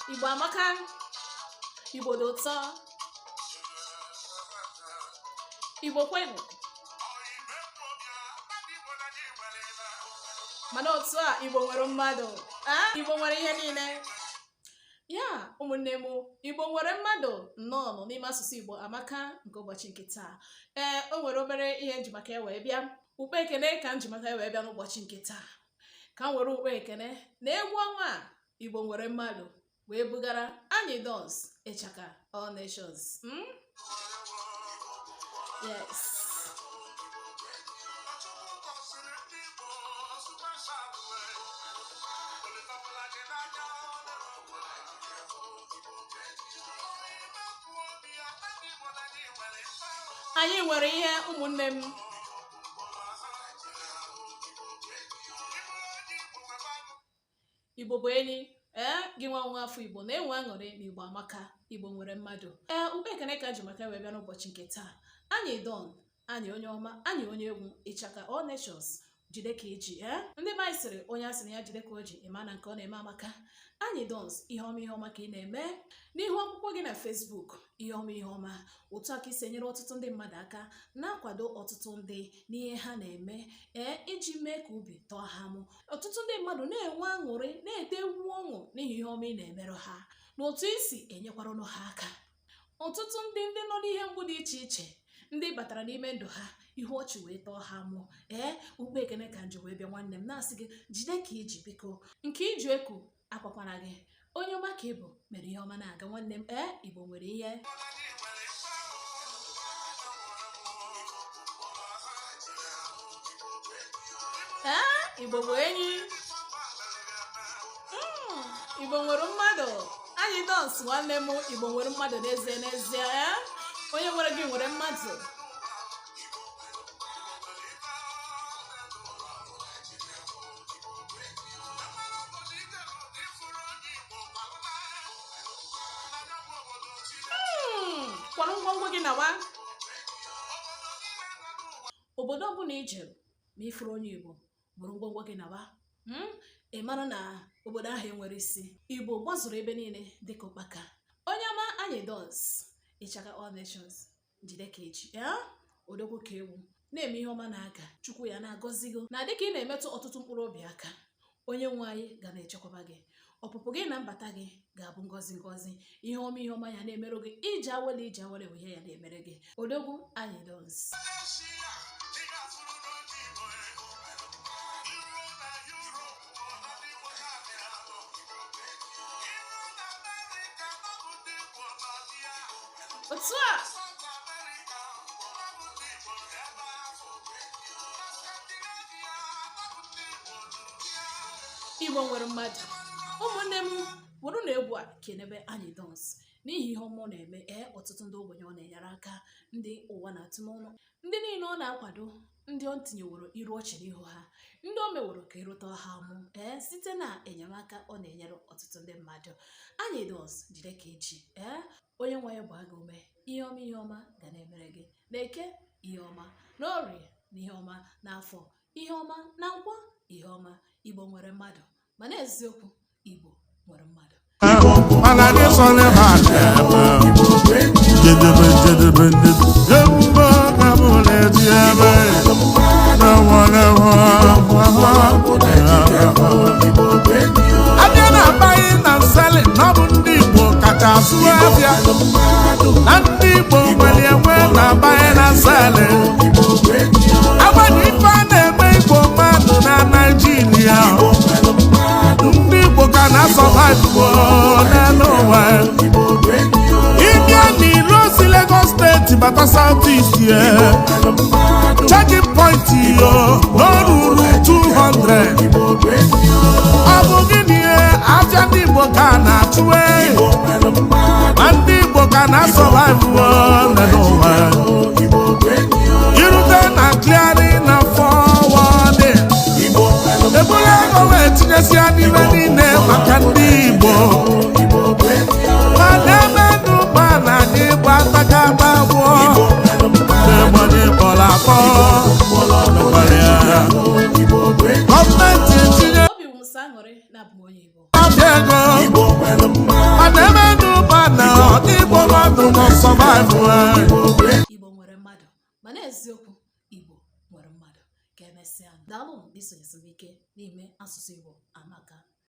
Igbo amaka, Igbo dị ụtọ, Igbo kwenu. Mana otu a Igbo nwere mmadụ, Igbo nwere ihe niile. Ya ụmụnne m, Igbo nwere mmadụ nnọọ n'ime asụsụ Igbo amaka nke ụbọchị nke taa. O nwere obere ihe njimaka wee bịa, ukpe ekene ka njimaka wee bịa n'ụbọchị nke taa. Ka m were ukpe ekene na egwu ọnwa a Igbo nwere mmadụ wee bugara anyị Dons Ịchaka All Nations. Yes. Anyị nwere ihe ụmụnne m. Igbo bụ enyi. Gị nwa nwa afọ Igbo na-enwe aṅụrị na Igbo amaka, Igbo nwere mmadụ. Ukpe ekene ka ji maka wee bịa n'ụbọchị nke taa. Anyị Don, anyị onye ọma, anyị onye egwu Ịchaka All Nations. Jide ka eji ndị be anyị sịrị onye a sịrị ya jide ka o ji ịma na nke ọ na-eme amaka. Anyị Dons, ihe ọma ka ị na-eme n'ihu akwụkwọ gị na Facebook. Ihe ọma otu aka isi enyere ọtụtụ ndị mmadụ aka na-akwado ọtụtụ ndị n'ihe ha na-eme iji mee ka obi tọọ ha mụ. Ọtụtụ ndị mmadụ na-enwe aṅụrị na-ete egwu ọṅụ n'ihi ihe ọma ị na-emerụ ha na otu isi enyekwara ọnụ ha aka. Ọtụtụ ndị nọ n'ihe mgbu dị iche iche ndị batara n'ime ndụ ha ihe ọchị wee tọọ ha mụ. Ukpe ekene ka nji wee bịa nwanne m na-asị gị jide ka iji biko nke iji eku akwakwara gị. Onye ọma ka ịbụ mere ihe ọma na-aga nwanne m. Igbo nwere ihe. Igbo bụ enyi. Igbo nwere mmadụ. Anyị Dons nwanne m, Igbo nwere mmadụ n'ezie. Onye nwere gị nwere mmadụ. Kwara ngwongwo gị na wa. Obodo ọbụla ijere ma ifuru onye Igbo bụrụ ngwongwo gị na wa. Ị mara na obodo ahụ enwere isi. Igbo gbazuru ebe niile dịka ụkpaka. Onye ọma anyị Dons Ịchaka All Nations, jide ka eji odogwu ka ewu na-eme ihe ọma na-aga. Chukwu ya na-agọzi gị na dịka ị na-emetụ ọtụtụ mkpụrụ obi aka, onye nwe anyị ga na-echekwaba gị. Ọpụpụ gị na mbata gị ga-abụ ngọzi. Ihe ọma ya na-emerụ gị. Ije awele bụ ihe ya na-emere gị. Odogwu anyị Dons. Otu a Igbo nwere mmadụ. Ụmụnne m, bụrụ na egwu a kenebe anyị Dons n'ihi ihe ọma ọ na-eme. Ọtụtụ ndị ogbenye ọ na-enyere aka, ndị ụwa na-atụ n'ọnụ, ndị niile ọ na-akwado, ndị ọ tinyeworo iru ọchị n'ihu ha, ndị o meworo ka ịrụta ha mụ site na enyemaka ọ na-enyere ọtụtụ ndị mmadụ. Anyị Dons, jide ka eji. Onye nwe ya gbaa gị ume. Ihe ọma ga na-emere gị. Na-eke ihe ọma, n'orie na ihe ọma, n'afọ ihe ọma, na nkwa ihe ọma. Igbo nwere mmadụ, mana eziokwu Igbo nwere mmadụ. Abịa na-abaghị na nsali na ọ bụ ndị Igbo kacha asụ abịa na ndị Igbo nwere enwe na-abaghị na nsali. Agbanyeghị ife a na-eme Igbo mmadụ na Naịjirịa, ndị Igbo ka na-asọvaịvụ n'elu ụwa. Ịbịa n'Iro si Lagos steeti bata South East, checking point n'oruru 200. Ọ bụ gịnị afịa ndị Igbo ka na-achụ ma ndị Igbo ka na-asọvaịvụ n'elu ụwa. Irute na clearing na forwarding, ebule ego wee tinyesịa n'ime niile maka ndị Igbo. Ma na-eme n'ụba na anyị gbataga gbagbuo n'egbanye kpọrọ akpọ. Gọọmenti etinye Obi Musa aṅụrị na-abụ onye Igbo. abịa ego mana ebe ndị ụbana Igbo mmadụ nọ sọvaịvụ Igbo nwere mmadụ mana eziokwu Igbo nwere mmadụ. Ka emesịa, daalụ isonyesi m ike n'ime asụsụ Igbo amaka.